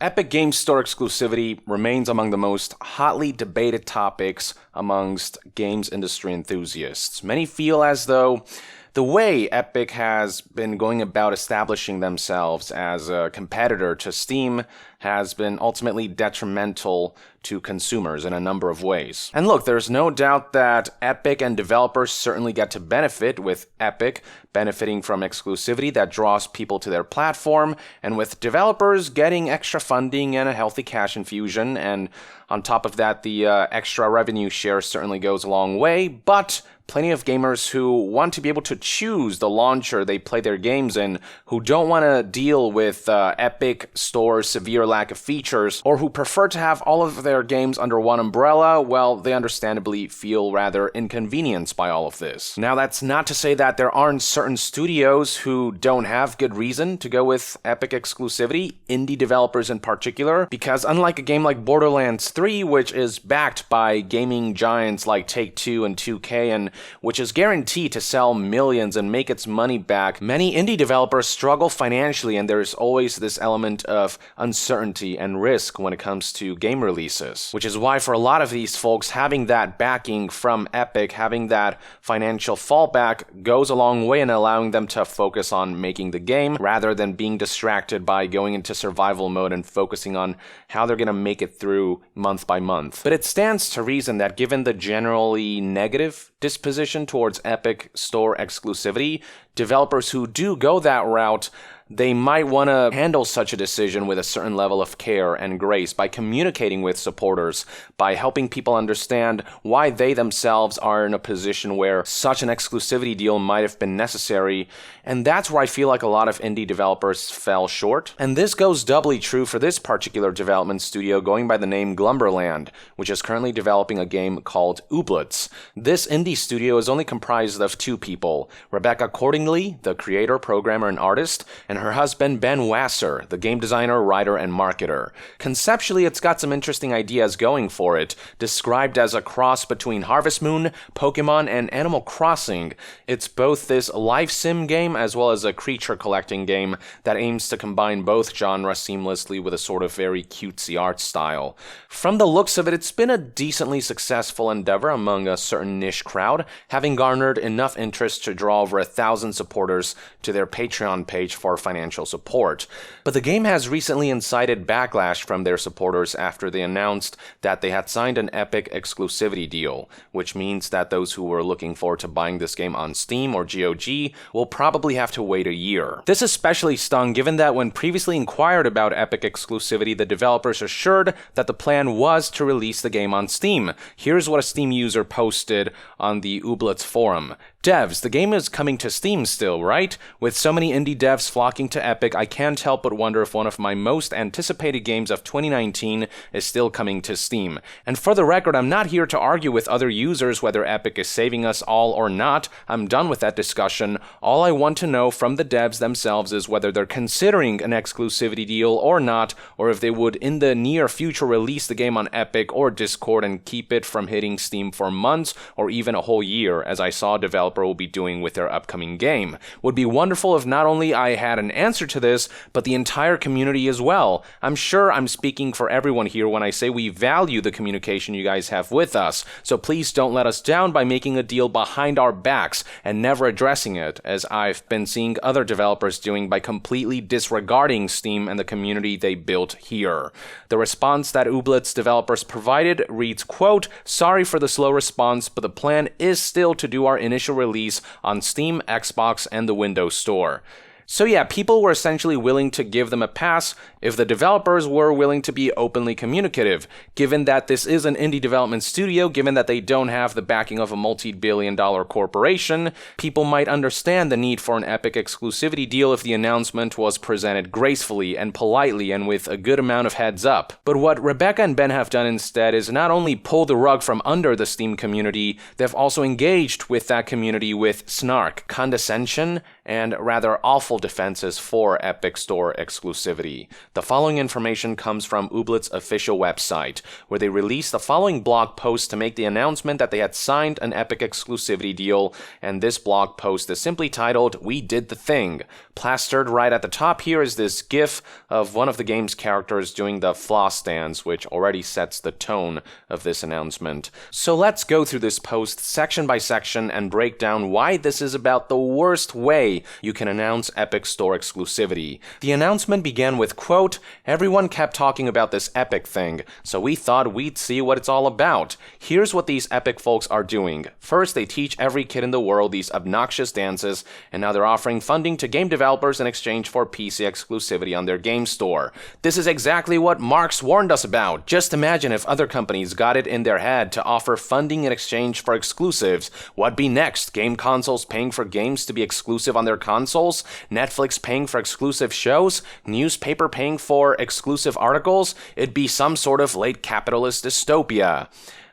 Epic Games Store exclusivity remains among the most hotly debated topics amongst games industry enthusiasts. Many feel as though the way Epic has been going about establishing themselves as a competitor to Steam has been ultimately detrimental to consumers in a number of ways. And look, there's no doubt that Epic and developers certainly get to benefit, with Epic benefiting from exclusivity that draws people to their platform, and with developers getting extra funding and a healthy cash infusion, and on top of that, the extra revenue share certainly goes a long way, but plenty of gamers who want to be able to choose the launcher they play their games in, who don't want to deal with Epic Store's severe lack of features, or who prefer to have all of their games under one umbrella, well, they understandably feel rather inconvenienced by all of this. Now, that's not to say that there aren't certain studios who don't have good reason to go with Epic exclusivity, indie developers in particular, because unlike a game like Borderlands 3, which is backed by gaming giants like Take-Two and 2K, and which is guaranteed to sell millions and make its money back, many indie developers struggle financially, and there's always this element of uncertainty and risk when it comes to game releases. Which is why for a lot of these folks, having that backing from Epic, having that financial fallback goes a long way in allowing them to focus on making the game, rather than being distracted by going into survival mode and focusing on how they're going to make it through month by month. But it stands to reason that given the generally negative disposition towards Epic Store exclusivity, developers who do go that route, they might want to handle such a decision with a certain level of care and grace by communicating with supporters, by helping people understand why they themselves are in a position where such an exclusivity deal might have been necessary. And that's where I feel like a lot of indie developers fell short. And this goes doubly true for this particular development studio going by the name Glumberland, which is currently developing a game called Ooblets. This indie studio is only comprised of two people: Rebecca Cordingley, the creator, programmer, and artist, and her husband Ben Wasser, the game designer, writer, and marketer. Conceptually, it's got some interesting ideas going for it. Described as a cross between Harvest Moon, Pokemon, and Animal Crossing, it's both this life sim game as well as a creature collecting game that aims to combine both genres seamlessly with a sort of very cutesy art style. From the looks of it, it's been a decently successful endeavor among a certain niche crowd, having garnered enough interest to draw over 1,000 supporters to their Patreon page for financial support. But the game has recently incited backlash from their supporters after they announced that they had signed an Epic exclusivity deal, which means that those who were looking forward to buying this game on Steam or GOG will probably have to wait a year. This especially stung given that when previously inquired about Epic exclusivity, the developers assured that the plan was to release the game on Steam. Here's what a Steam user posted on the Ooblets forum. Devs, the game is coming to Steam still, right? With so many indie devs flocking to Epic, I can't help but wonder if one of my most anticipated games of 2019 is still coming to Steam. And for the record, I'm not here to argue with other users whether Epic is saving us all or not. I'm done with that discussion. All I want to know from the devs themselves is whether they're considering an exclusivity deal or not, or if they would in the near future release the game on Epic or Discord and keep it from hitting Steam for months or even a whole year, as I saw developers will be doing with their upcoming game. Would be wonderful if not only I had an answer to this, but the entire community as well. I'm sure I'm speaking for everyone here when I say we value the communication you guys have with us, so please don't let us down by making a deal behind our backs and never addressing it, as I've been seeing other developers doing by completely disregarding Steam and the community they built here. The response that Ooblets developers provided reads, quote, "Sorry for the slow response, but the plan is still to do our initial release on Steam, Xbox, and the Windows Store." So yeah, people were essentially willing to give them a pass if the developers were willing to be openly communicative. Given that this is an indie development studio, given that they don't have the backing of a multi-billion-dollar corporation, people might understand the need for an Epic exclusivity deal if the announcement was presented gracefully and politely and with a good amount of heads up. But what Rebecca and Ben have done instead is not only pull the rug from under the Steam community, they've also engaged with that community with snark, condescension, and rather awful defenses for Epic Store exclusivity. The following information comes from Ooblett's official website, where they released the following blog post to make the announcement that they had signed an Epic exclusivity deal, and this blog post is simply titled, "We Did the Thing." Plastered right at the top here is this GIF of one of the game's characters doing the floss dance, which already sets the tone of this announcement. So let's go through this post section by section and break down why this is about the worst way you can announce Epic Store exclusivity. The announcement began with, quote, "Everyone kept talking about this Epic thing, so we thought we'd see what it's all about. Here's what these Epic folks are doing. First, they teach every kid in the world these obnoxious dances, and now they're offering funding to game developers in exchange for PC exclusivity on their game store. This is exactly what Marx warned us about. Just imagine if other companies got it in their head to offer funding in exchange for exclusives. What'd be next? Game consoles paying for games to be exclusive on their consoles? Netflix paying for exclusive shows? Newspaper paying for exclusive articles? It'd be some sort of late capitalist dystopia."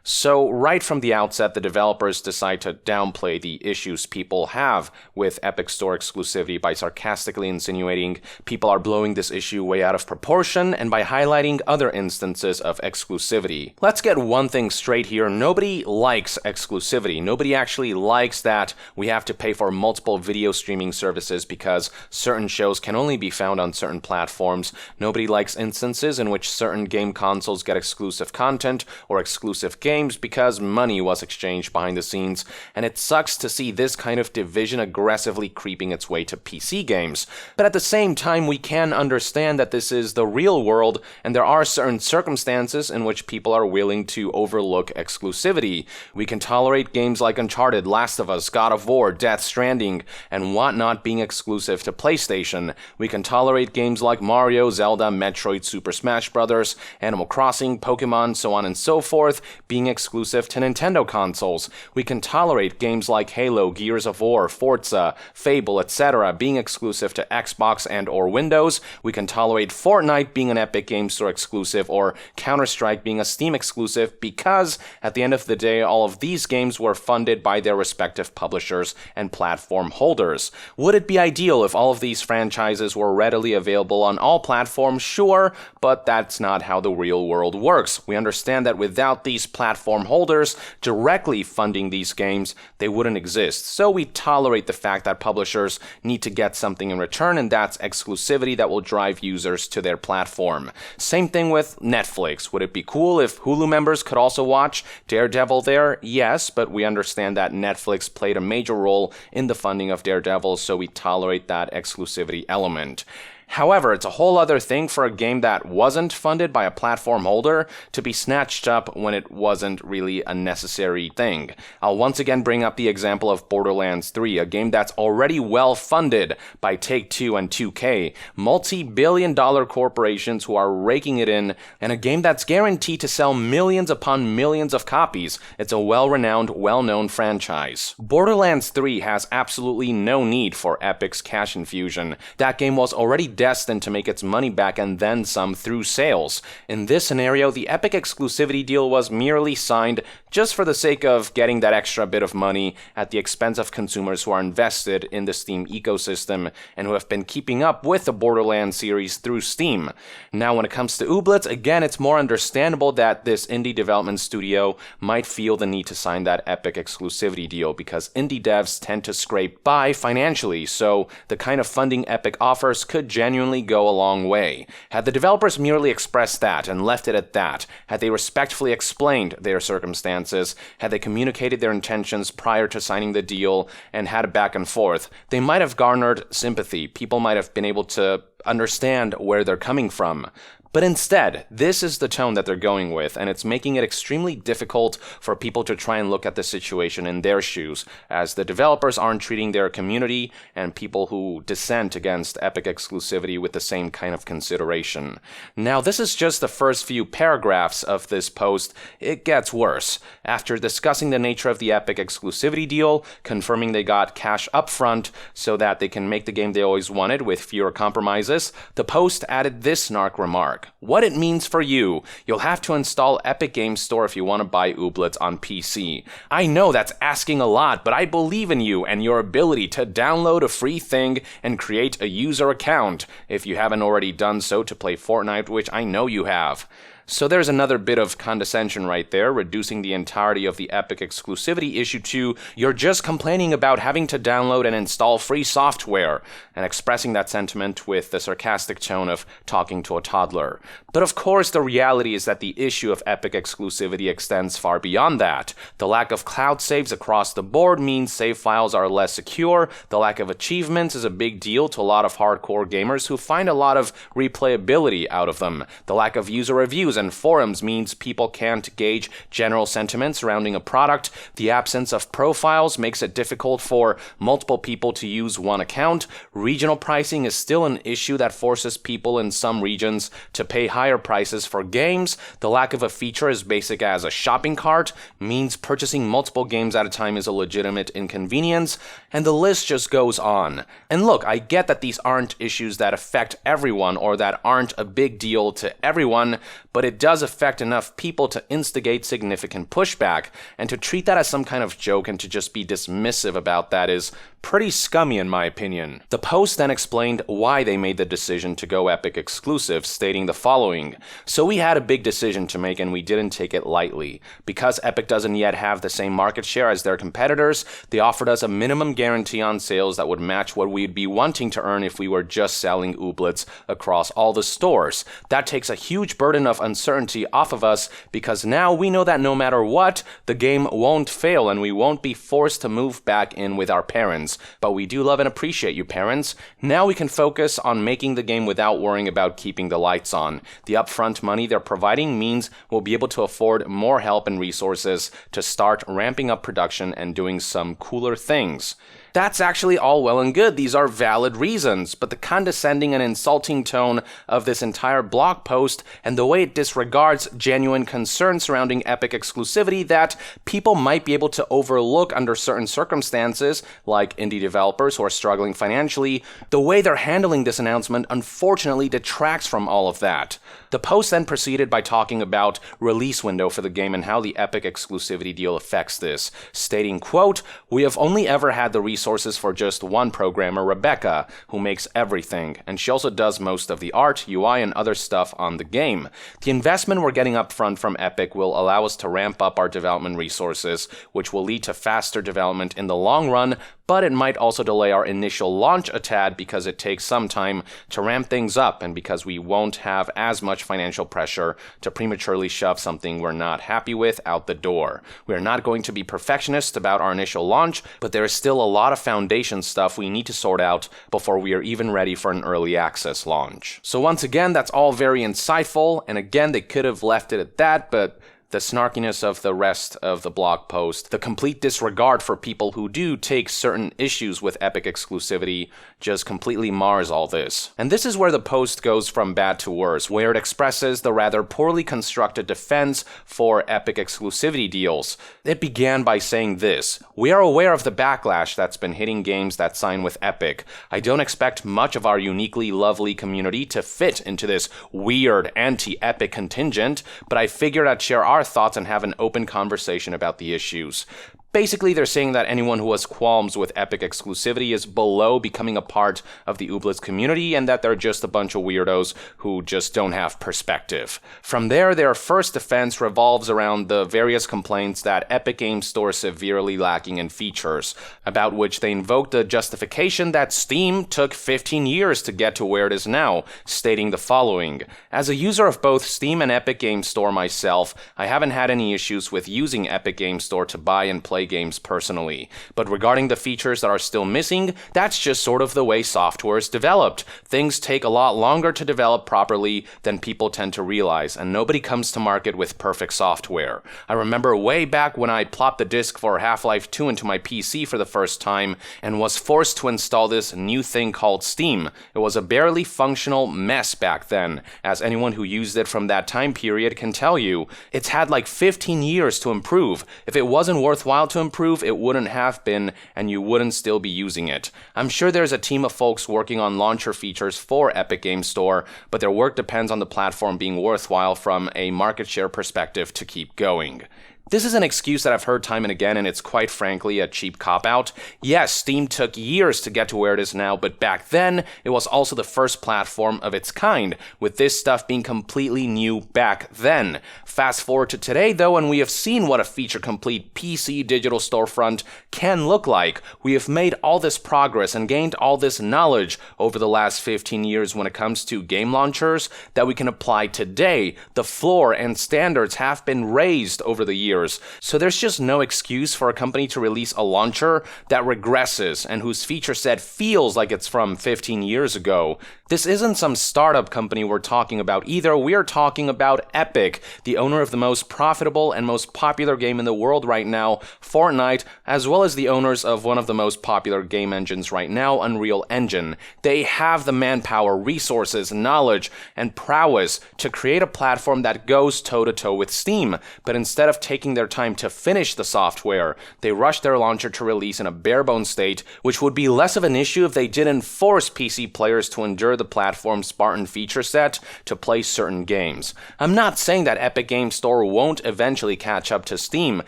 So right from the outset, the developers decide to downplay the issues people have with Epic Store exclusivity by sarcastically insinuating people are blowing this issue way out of proportion and by highlighting other instances of exclusivity. Let's get one thing straight here. Nobody likes exclusivity. Nobody actually likes that we have to pay for multiple video streaming services because certain shows can only be found on certain platforms. Nobody likes instances in which certain game consoles get exclusive content or exclusive games because money was exchanged behind the scenes, and it sucks to see this kind of division aggressively creeping its way to PC games. But at the same time, we can understand that this is the real world, and there are certain circumstances in which people are willing to overlook exclusivity. We can tolerate games like Uncharted, Last of Us, God of War, Death Stranding, and whatnot being exclusive to PlayStation. We can tolerate games like Mario, Zelda, Metroid, Super Smash Bros., Animal Crossing, Pokemon, so on and so forth, being exclusive to Nintendo consoles. We can tolerate games like Halo, Gears of War, Forza, Fable, etc. being exclusive to Xbox and or Windows. We can tolerate Fortnite being an Epic Games Store exclusive or Counter-Strike being a Steam exclusive because, at the end of the day, all of these games were funded by their respective publishers and platform holders. Would it be ideal if all of these franchises were readily available on all platforms? Sure, but that's not how the real world works. We understand that without these platform holders directly funding these games, they wouldn't exist. So we tolerate the fact that publishers need to get something in return, and that's exclusivity that will drive users to their platform. Same thing with Netflix. Would it be cool if Hulu members could also watch Daredevil there? Yes, but we understand that Netflix played a major role in the funding of Daredevil, so we tolerate that exclusivity element. However, it's a whole other thing for a game that wasn't funded by a platform holder to be snatched up when it wasn't really a necessary thing. I'll once again bring up the example of Borderlands 3, a game that's already well funded by Take-Two and 2K, multi-billion-dollar corporations who are raking it in, and a game that's guaranteed to sell millions upon millions of copies. It's a well-renowned, well-known franchise. Borderlands 3 has absolutely no need for Epic's cash infusion. That game was already destined to make its money back and then some through sales. In this scenario, the Epic exclusivity deal was merely signed just for the sake of getting that extra bit of money at the expense of consumers who are invested in the Steam ecosystem and who have been keeping up with the Borderlands series through Steam. Now, when it comes to Ooblets, again, it's more understandable that this indie development studio might feel the need to sign that Epic exclusivity deal because indie devs tend to scrape by financially, so the kind of funding Epic offers could genuinely go a long way. Had the developers merely expressed that and left it at that, had they respectfully explained their circumstances, had they communicated their intentions prior to signing the deal, and had a back and forth, they might have garnered sympathy. People might have been able to understand where they're coming from. But instead, this is the tone that they're going with, and it's making it extremely difficult for people to try and look at the situation in their shoes, as the developers aren't treating their community and people who dissent against Epic exclusivity with the same kind of consideration. Now, this is just the first few paragraphs of this post. It gets worse. After discussing the nature of the Epic exclusivity deal, confirming they got cash upfront so that they can make the game they always wanted with fewer compromises, the post added this snark remark. block. What it means for you: you'll have to install Epic Games Store if you want to buy Ooblets on PC. I know that's asking a lot, but I believe in you and your ability to download a free thing and create a user account, if you haven't already done so, to play Fortnite, which I know you have. So there's another bit of condescension right there, reducing the entirety of the Epic exclusivity issue to "you're just complaining about having to download and install free software," and expressing that sentiment with the sarcastic tone of talking to a toddler. But of course, the reality is that the issue of Epic exclusivity extends far beyond that. The lack of cloud saves across the board means save files are less secure. The lack of achievements is a big deal to a lot of hardcore gamers who find a lot of replayability out of them. The lack of user reviews and forums means people can't gauge general sentiment surrounding a product. The absence of profiles makes it difficult for multiple people to use one account. Regional pricing is still an issue that forces people in some regions to pay higher prices for games. The lack of a feature as basic as a shopping cart means purchasing multiple games at a time is a legitimate inconvenience, and the list just goes on. And look, I get that these aren't issues that affect everyone or that aren't a big deal to everyone, but it does affect enough people to instigate significant pushback, and to treat that as some kind of joke and to just be dismissive about that is pretty scummy in my opinion. The Post then explained why they made the decision to go Epic exclusive, stating the following: "So we had a big decision to make and we didn't take it lightly. Because Epic doesn't yet have the same market share as their competitors, they offered us a minimum guarantee on sales that would match what we'd be wanting to earn if we were just selling Ooblets across all the stores. That takes a huge burden of uncertainty off of us, because now we know that no matter what, the game won't fail and we won't be forced to move back in with our parents. But we do love and appreciate you, parents. Now we can focus on making the game without worrying about keeping the lights on. The upfront money they're providing means we'll be able to afford more help and resources to start ramping up production and doing some cooler things." That's actually all well and good. These are valid reasons, but the condescending and insulting tone of this entire blog post and the way it disregards genuine concerns surrounding Epic exclusivity that people might be able to overlook under certain circumstances, like indie developers who are struggling financially, the way they're handling this announcement unfortunately detracts from all of that. The Post then proceeded by talking about release window for the game and how the Epic exclusivity deal affects this, stating, quote, "We have only ever had the resources for just one programmer, Rebecca, who makes everything, and she also does most of the art, UI, and other stuff on the game. The investment we're getting up front from Epic will allow us to ramp up our development resources, which will lead to faster development in the long run, but it might also delay our initial launch a tad because it takes some time to ramp things up and because we won't have as much financial pressure to prematurely shove something we're not happy with out the door. We are not going to be perfectionists about our initial launch, but there is still a lot of foundation stuff we need to sort out before we are even ready for an early access launch." So once again, that's all very insightful, and again, they could have left it at that, but the snarkiness of the rest of the blog post, the complete disregard for people who do take certain issues with Epic exclusivity, just completely mars all this. And this is where the post goes from bad to worse, where it expresses the rather poorly constructed defense for Epic exclusivity deals. It began by saying this: "We are aware of the backlash that's been hitting games that sign with Epic. I don't expect much of our uniquely lovely community to fit into this weird anti-Epic contingent, but I figured I'd share our thoughts and have an open conversation about the issues." Basically, they're saying that anyone who has qualms with Epic exclusivity is below becoming a part of the Ooblets community and that they're just a bunch of weirdos who just don't have perspective. From there, their first defense revolves around the various complaints that Epic Games Store is severely lacking in features, about which they invoked the justification that Steam took 15 years to get to where it is now, stating the following: "As a user of both Steam and Epic Games Store myself, I haven't had any issues with using Epic Games Store to buy and play games personally. But regarding the features that are still missing, that's just sort of the way software is developed. Things take a lot longer to develop properly than people tend to realize, and nobody comes to market with perfect software. I remember way back when I plopped the disc for Half-Life 2 into my PC for the first time and was forced to install this new thing called Steam. It was a barely functional mess back then, as anyone who used it from that time period can tell you. It's had like 15 years to improve. If it wasn't worthwhile to to improve, it wouldn't have been, and you wouldn't still be using it. I'm sure there's a team of folks working on launcher features for Epic Games Store, but their work depends on the platform being worthwhile from a market share perspective to keep going. This is an excuse that I've heard time and again, and it's quite frankly a cheap cop-out. Yes, Steam took years to get to where it is now, but back then, it was also the first platform of its kind, with this stuff being completely new back then. Fast forward to today, though, and we have seen what a feature-complete PC digital storefront can look like. We have made all this progress and gained all this knowledge over the last 15 years when it comes to game launchers that we can apply today. The floor and standards have been raised over the years. So there's just no excuse for a company to release a launcher that regresses and whose feature set feels like it's from 15 years ago. This isn't some startup company we're talking about either. We're talking about Epic, the owner of the most profitable and most popular game in the world right now, Fortnite, as well as the owners of one of the most popular game engines right now, Unreal Engine. They have the manpower, resources, knowledge, and prowess to create a platform that goes toe-to-toe with Steam, but instead of taking their time to finish the software, they rushed their launcher to release in a bare-bones state, which would be less of an issue if they didn't force PC players to endure the platform's Spartan feature set to play certain games. I'm not saying that Epic Games Store won't eventually catch up to Steam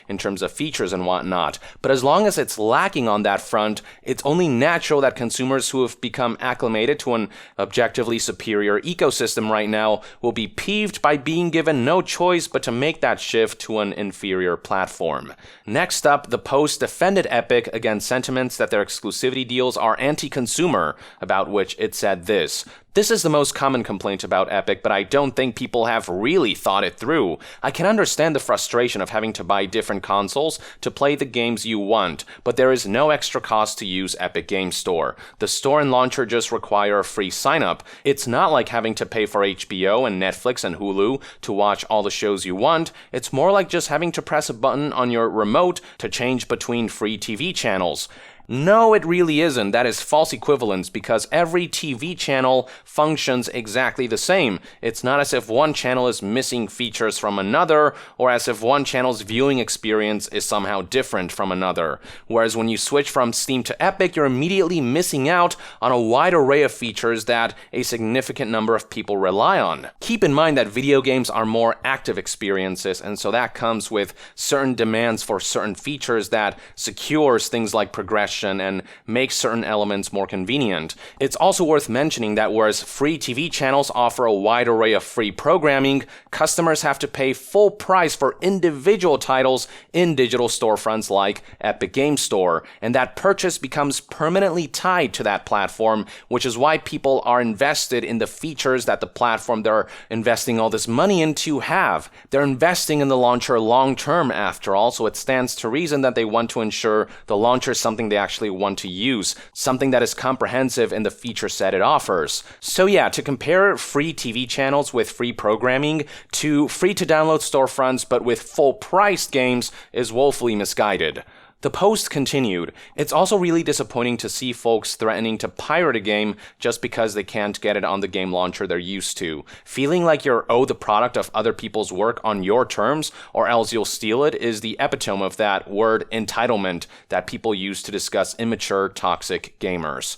in terms of features and whatnot, but as long as it's lacking on that front, it's only natural that consumers who have become acclimated to an objectively superior ecosystem right now will be peeved by being given no choice but to make that shift to an inferior platform. Next up, the Post defended Epic against sentiments that their exclusivity deals are anti-consumer, about which it said this: "This is the most common complaint about Epic, but I don't think people have really thought it through. I can understand the frustration of having to buy different consoles to play the games you want, but there is no extra cost to use Epic Games Store. The store and launcher just require a free sign-up. It's not like having to pay for HBO and Netflix and Hulu to watch all the shows you want. It's more like just having to press a button on your remote to change between free TV channels." No, it really isn't. That is false equivalence because every TV channel functions exactly the same. It's not as if one channel is missing features from another, or as if one channel's viewing experience is somehow different from another. Whereas when you switch from Steam to Epic, you're immediately missing out on a wide array of features that a significant number of people rely on. Keep in mind that video games are more active experiences, and so that comes with certain demands for certain features that secures things like progression and makes certain elements more convenient. It's also worth mentioning that whereas free TV channels offer a wide array of free programming, customers have to pay full price for individual titles in digital storefronts like Epic Games Store, and that purchase becomes permanently tied to that platform, which is why people are invested in the features that the platform they're investing all this money into have. They're investing in the launcher long term after all, so it stands to reason that they want to ensure the launcher is something they actually want to use, something that is comprehensive in the feature set it offers. So yeah, to compare free TV channels with free programming to free-to-download storefronts but with full-priced games is woefully misguided. The Post continued, "It's also really disappointing to see folks threatening to pirate a game just because they can't get it on the game launcher they're used to. Feeling like you're owed the product of other people's work on your terms, or else you'll steal it, is the epitome of that word entitlement that people use to discuss immature, toxic gamers."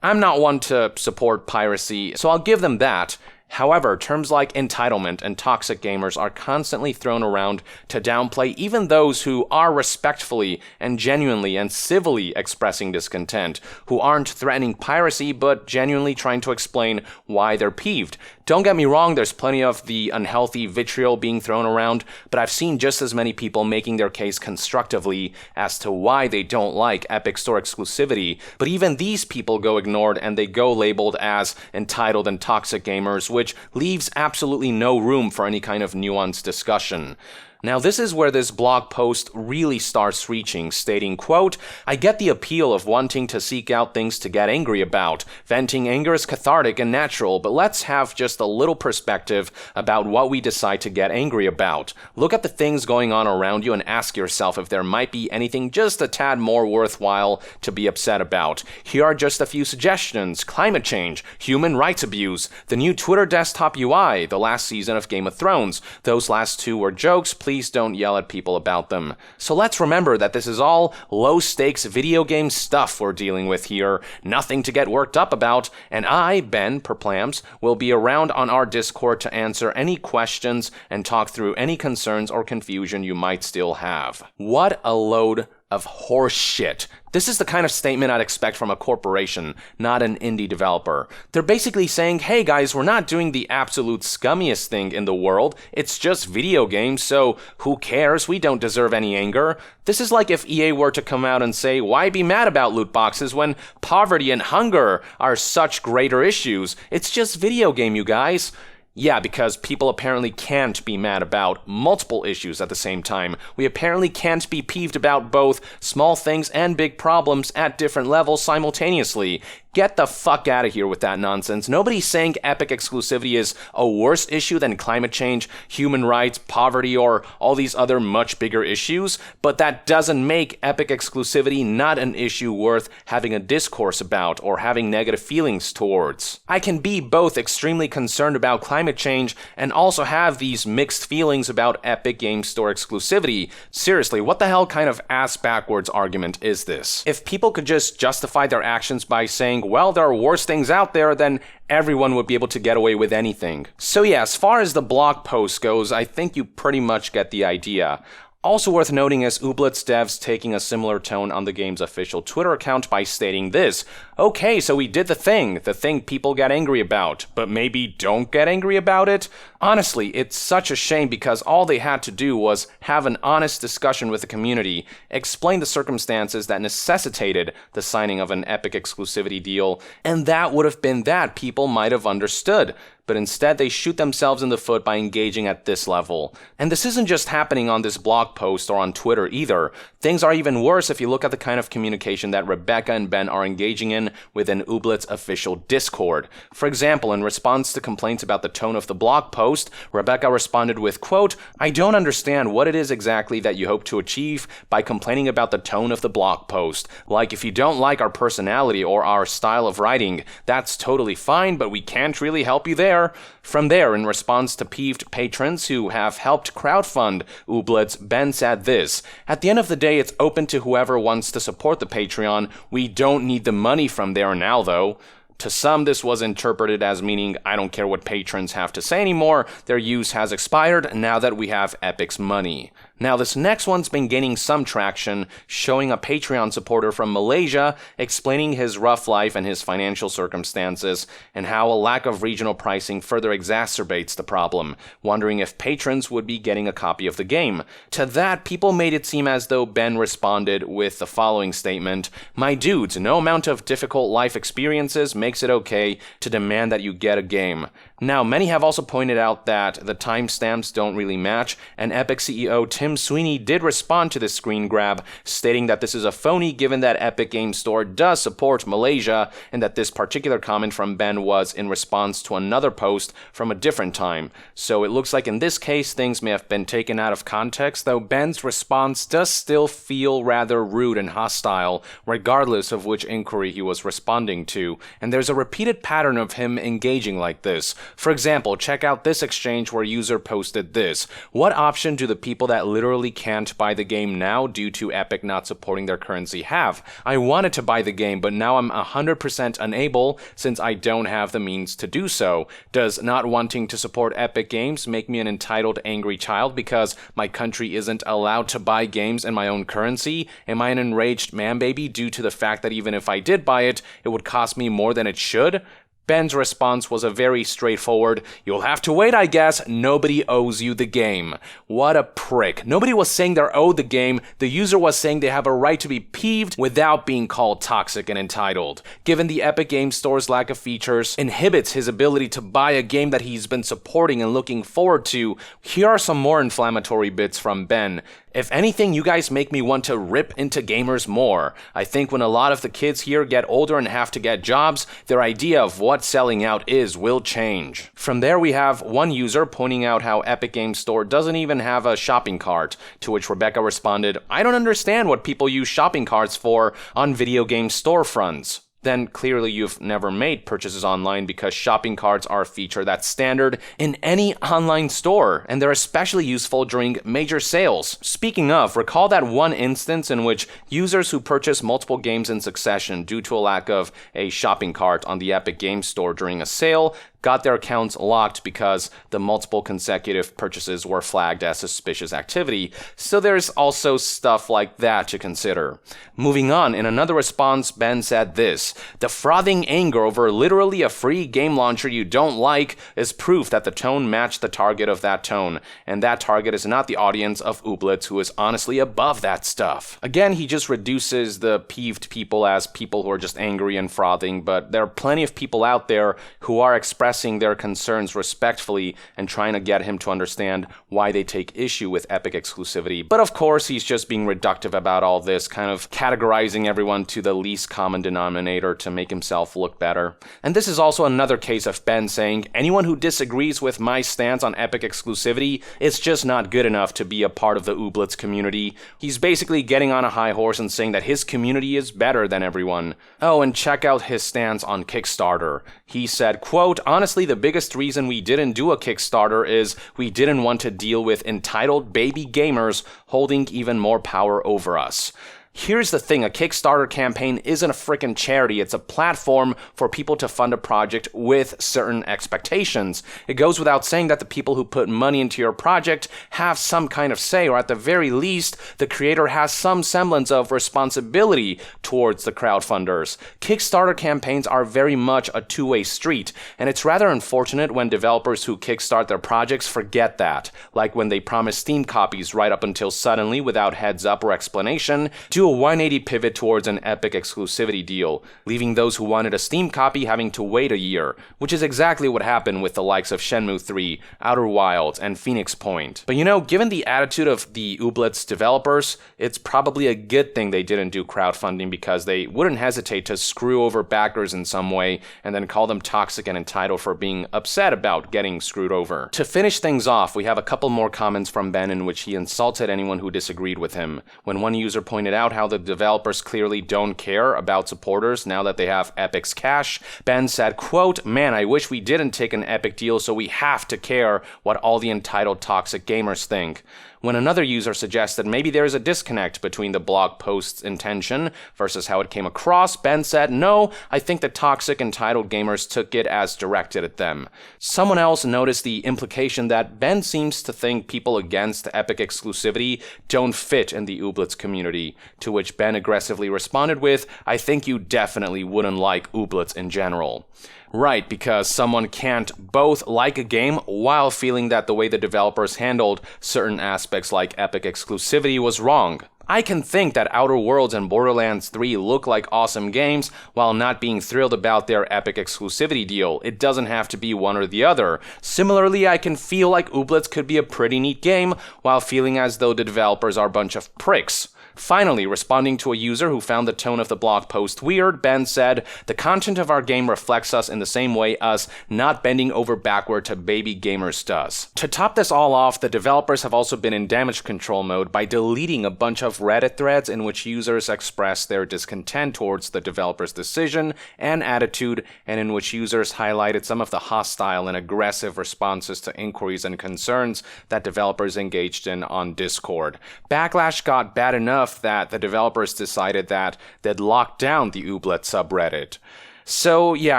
I'm not one to support piracy, so I'll give them that. However, terms like entitlement and toxic gamers are constantly thrown around to downplay even those who are respectfully and genuinely and civilly expressing discontent, who aren't threatening piracy but genuinely trying to explain why they're peeved. Don't get me wrong, there's plenty of the unhealthy vitriol being thrown around, but I've seen just as many people making their case constructively as to why they don't like Epic Store exclusivity, but even these people go ignored and they go labeled as entitled and toxic gamers, which leaves absolutely no room for any kind of nuanced discussion. Now, this is where this blog post really starts reaching, stating, quote, "I get the appeal of wanting to seek out things to get angry about. Venting anger is cathartic and natural, but let's have just a little perspective about what we decide to get angry about. Look at the things going on around you and ask yourself if there might be anything just a tad more worthwhile to be upset about. Here are just a few suggestions: climate change, human rights abuse, the new Twitter desktop UI, the last season of Game of Thrones. Those last two were jokes. Please please don't yell at people about them. So let's remember that this is all low-stakes video game stuff we're dealing with here, nothing to get worked up about, and I, Ben Perplams, will be around on our Discord to answer any questions and talk through any concerns or confusion you might still have. What a load of horse shit. This is the kind of statement I'd expect from a corporation, not an indie developer. They're basically saying, hey guys, we're not doing the absolute scummiest thing in the world, it's just video games, so who cares, we don't deserve any anger. This is like if EA were to come out and say, why be mad about loot boxes when poverty and hunger are such greater issues? It's just video game, you guys. Yeah, because people apparently can't be mad about multiple issues at the same time. We apparently can't be peeved about both small things and big problems at different levels simultaneously. Get the fuck out of here with that nonsense. Nobody's saying Epic exclusivity is a worse issue than climate change, human rights, poverty, or all these other much bigger issues, but that doesn't make Epic exclusivity not an issue worth having a discourse about or having negative feelings towards. I can be both extremely concerned about climate change and also have these mixed feelings about Epic Games Store exclusivity. Seriously, what the hell kind of ass-backwards argument is this? If people could just justify their actions by saying, well, there are worse things out there, then everyone would be able to get away with anything. So yeah, as far as the blog post goes, I think you pretty much get the idea. Also worth noting is Ooblett's devs taking a similar tone on the game's official Twitter account by stating this: okay, so we did the thing people get angry about, but maybe don't get angry about it? Honestly, it's such a shame because all they had to do was have an honest discussion with the community, explain the circumstances that necessitated the signing of an Epic exclusivity deal, and that would have been that. People might have understood. But instead they shoot themselves in the foot by engaging at this level. And this isn't just happening on this blog post or on Twitter either. Things are even worse if you look at the kind of communication that Rebecca and Ben are engaging in within Ooblett's official Discord. For example, in response to complaints about the tone of the blog post, Rebecca responded with, quote, I don't understand what it is exactly that you hope to achieve by complaining about the tone of the blog post. Like, if you don't like our personality or our style of writing, that's totally fine, but we can't really help you there. From there, in response to peeved patrons who have helped crowdfund Ooblett's, Ben said this: at the end of the day, it's open to whoever wants to support the Patreon. We don't need the money from there now, though. To some, this was interpreted as meaning, I don't care what patrons have to say anymore, their use has expired now that we have Epic's money. Now, this next one's been gaining some traction, showing a Patreon supporter from Malaysia explaining his rough life and his financial circumstances, and how a lack of regional pricing further exacerbates the problem, wondering if patrons would be getting a copy of the game. To that, people made it seem as though Ben responded with the following statement: my dudes, no amount of difficult life experiences makes it okay to demand that you get a game. Now, many have also pointed out that the timestamps don't really match, and Epic CEO Tim Sweeney did respond to this screen grab, stating that this is a phony given that Epic Games Store does support Malaysia, and that this particular comment from Ben was in response to another post from a different time. So it looks like in this case things may have been taken out of context, though Ben's response does still feel rather rude and hostile, regardless of which inquiry he was responding to, and there's a repeated pattern of him engaging like this. For example, check out this exchange where user posted this: what option do the people that literally can't buy the game now due to Epic not supporting their currency have? I wanted to buy the game, but now I'm 100% unable since I don't have the means to do so. Does not wanting to support Epic Games make me an entitled angry child because my country isn't allowed to buy games in my own currency? Am I an enraged man-baby due to the fact that even if I did buy it, it would cost me more than it should? Ben's response was a very straightforward, you'll have to wait, I guess, nobody owes you the game. What a prick. Nobody was saying they're owed the game, the user was saying they have a right to be peeved without being called toxic and entitled. Given the Epic Games Store's lack of features inhibits his ability to buy a game that he's been supporting and looking forward to, here are some more inflammatory bits from Ben. If anything, you guys make me want to rip into gamers more. I think when a lot of the kids here get older and have to get jobs, their idea of what selling out is will change. From there, we have one user pointing out how Epic Games Store doesn't even have a shopping cart, to which Rebecca responded, I don't understand what people use shopping carts for on video game storefronts. then clearly you've never made purchases online, because shopping carts are a feature that's standard in any online store, and they're especially useful during major sales. Speaking of, recall that one instance in which users who purchased multiple games in succession due to a lack of a shopping cart on the Epic Games Store during a sale got their accounts locked because the multiple consecutive purchases were flagged as suspicious activity. So there's also stuff like that to consider. Moving on, in another response, Ben said this: "The frothing anger over literally a free game launcher you don't like is proof that the tone matched the target of that tone, and that target is not the audience of Ooblets, who is honestly above that stuff." Again, he just reduces the peeved people as people who are just angry and frothing, but there are plenty of people out there who are expressing their concerns respectfully and trying to get him to understand why they take issue with Epic exclusivity. But of course, he's just being reductive about all this, kind of categorizing everyone to the least common denominator to make himself look better. And this is also another case of Ben saying, anyone who disagrees with my stance on Epic exclusivity is just not good enough to be a part of the Ooblets community. He's basically getting on a high horse and saying that his community is better than everyone. Oh, and check out his stance on Kickstarter. He said, quote, "Honestly, the biggest reason we didn't do a Kickstarter is we didn't want to deal with entitled baby gamers holding even more power over us." Here's the thing, a Kickstarter campaign isn't a frickin' charity. It's a platform for people to fund a project with certain expectations. It goes without saying that the people who put money into your project have some kind of say, or at the very least, the creator has some semblance of responsibility towards the crowdfunders. Kickstarter campaigns are very much a two-way street, and it's rather unfortunate when developers who kickstart their projects forget that, like when they promise Steam copies right up until suddenly, without heads up or explanation, do a 180 pivot towards an Epic exclusivity deal, leaving those who wanted a Steam copy having to wait a year, which is exactly what happened with the likes of Shenmue 3, Outer Wilds, and Phoenix Point. But you know, given the attitude of the Ooblets developers, it's probably a good thing they didn't do crowdfunding, because they wouldn't hesitate to screw over backers in some way and then call them toxic and entitled for being upset about getting screwed over. To finish things off, we have a couple more comments from Ben in which he insulted anyone who disagreed with him. When one user pointed out how the developers clearly don't care about supporters now that they have Epic's cash, Ben said, quote, "Man, I wish we didn't take an Epic deal so we have to care what all the entitled toxic gamers think." When another user suggested maybe there is a disconnect between the blog post's intention versus how it came across, Ben said, "No, I think the toxic entitled gamers took it as directed at them." Someone else noticed the implication that Ben seems to think people against Epic exclusivity don't fit in the Ooblets community, to which Ben aggressively responded with, "I think you definitely wouldn't like Ooblets in general." Right, because someone can't both like a game while feeling that the way the developers handled certain aspects like Epic exclusivity was wrong. I can think that Outer Worlds and Borderlands 3 look like awesome games while not being thrilled about their Epic exclusivity deal. It doesn't have to be one or the other. Similarly, I can feel like Ooblets could be a pretty neat game while feeling as though the developers are a bunch of pricks. Finally, responding to a user who found the tone of the blog post weird, Ben said, "The content of our game reflects us in the same way us not bending over backward to baby gamers does." To top this all off, the developers have also been in damage control mode by deleting a bunch of Reddit threads in which users express their discontent towards the developer's decision and attitude, and in which users highlighted some of the hostile and aggressive responses to inquiries and concerns that developers engaged in on Discord. Backlash got bad enough that the developers decided that they'd lock down the Ooblet subreddit. So yeah,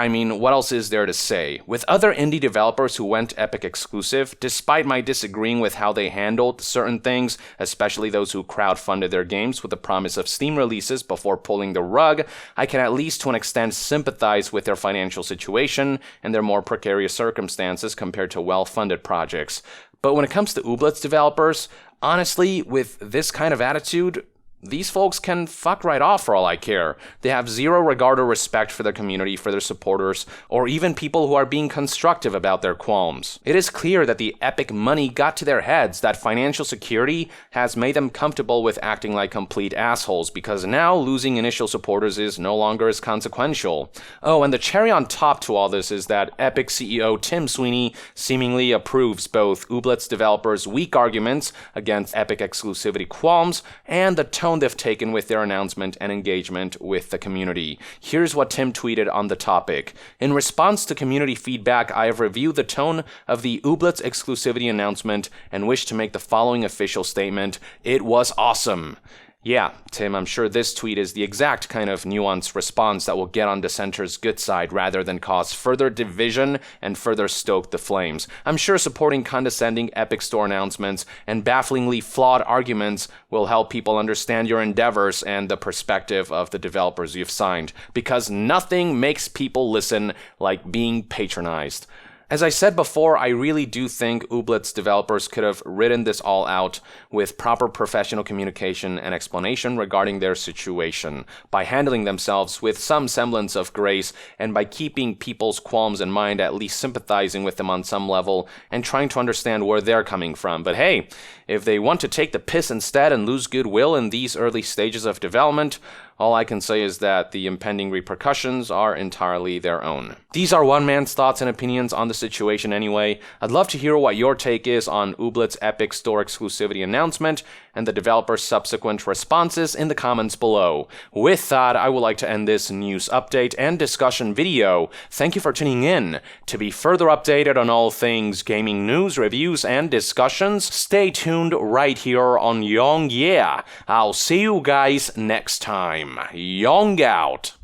I mean, what else is there to say? With other indie developers who went Epic exclusive, despite my disagreeing with how they handled certain things, especially those who crowdfunded their games with the promise of Steam releases before pulling the rug, I can at least to an extent sympathize with their financial situation and their more precarious circumstances compared to well-funded projects. But when it comes to Ooblets developers, honestly, with this kind of attitude, these folks can fuck right off for all I care. They have zero regard or respect for their community, for their supporters, or even people who are being constructive about their qualms. It is clear that the Epic money got to their heads, that financial security has made them comfortable with acting like complete assholes, because now losing initial supporters is no longer as consequential. Oh, and the cherry on top to all this is that Epic CEO Tim Sweeney seemingly approves both Ooblets developers' weak arguments against Epic exclusivity qualms and the tone tone they've taken with their announcement and engagement with the community. Here's what Tim tweeted on the topic. In response to community feedback, I have reviewed the tone of the Ooblets exclusivity announcement and wish to make the following official statement. It was awesome. Yeah, Tim, I'm sure this tweet is the exact kind of nuanced response that will get on dissenters' good side rather than cause further division and further stoke the flames. I'm sure supporting condescending Epic Store announcements and bafflingly flawed arguments will help people understand your endeavors and the perspective of the developers you've signed, because nothing makes people listen like being patronized. As I said before, I really do think Ooblets developers could have written this all out with proper professional communication and explanation regarding their situation, by handling themselves with some semblance of grace and by keeping people's qualms in mind, at least sympathizing with them on some level and trying to understand where they're coming from. But hey, if they want to take the piss instead and lose goodwill in these early stages of development, all I can say is that the impending repercussions are entirely their own. These are one man's thoughts and opinions on the situation anyway. I'd love to hear what your take is on Ooblets' Epic Store exclusivity announcement and the developer's subsequent responses in the comments below. With that, I would like to end this news update and discussion video. Thank you for tuning in. To be further updated on all things gaming news, reviews, and discussions, stay tuned right here on Yong Yeah. I'll see you guys next time. Yong out.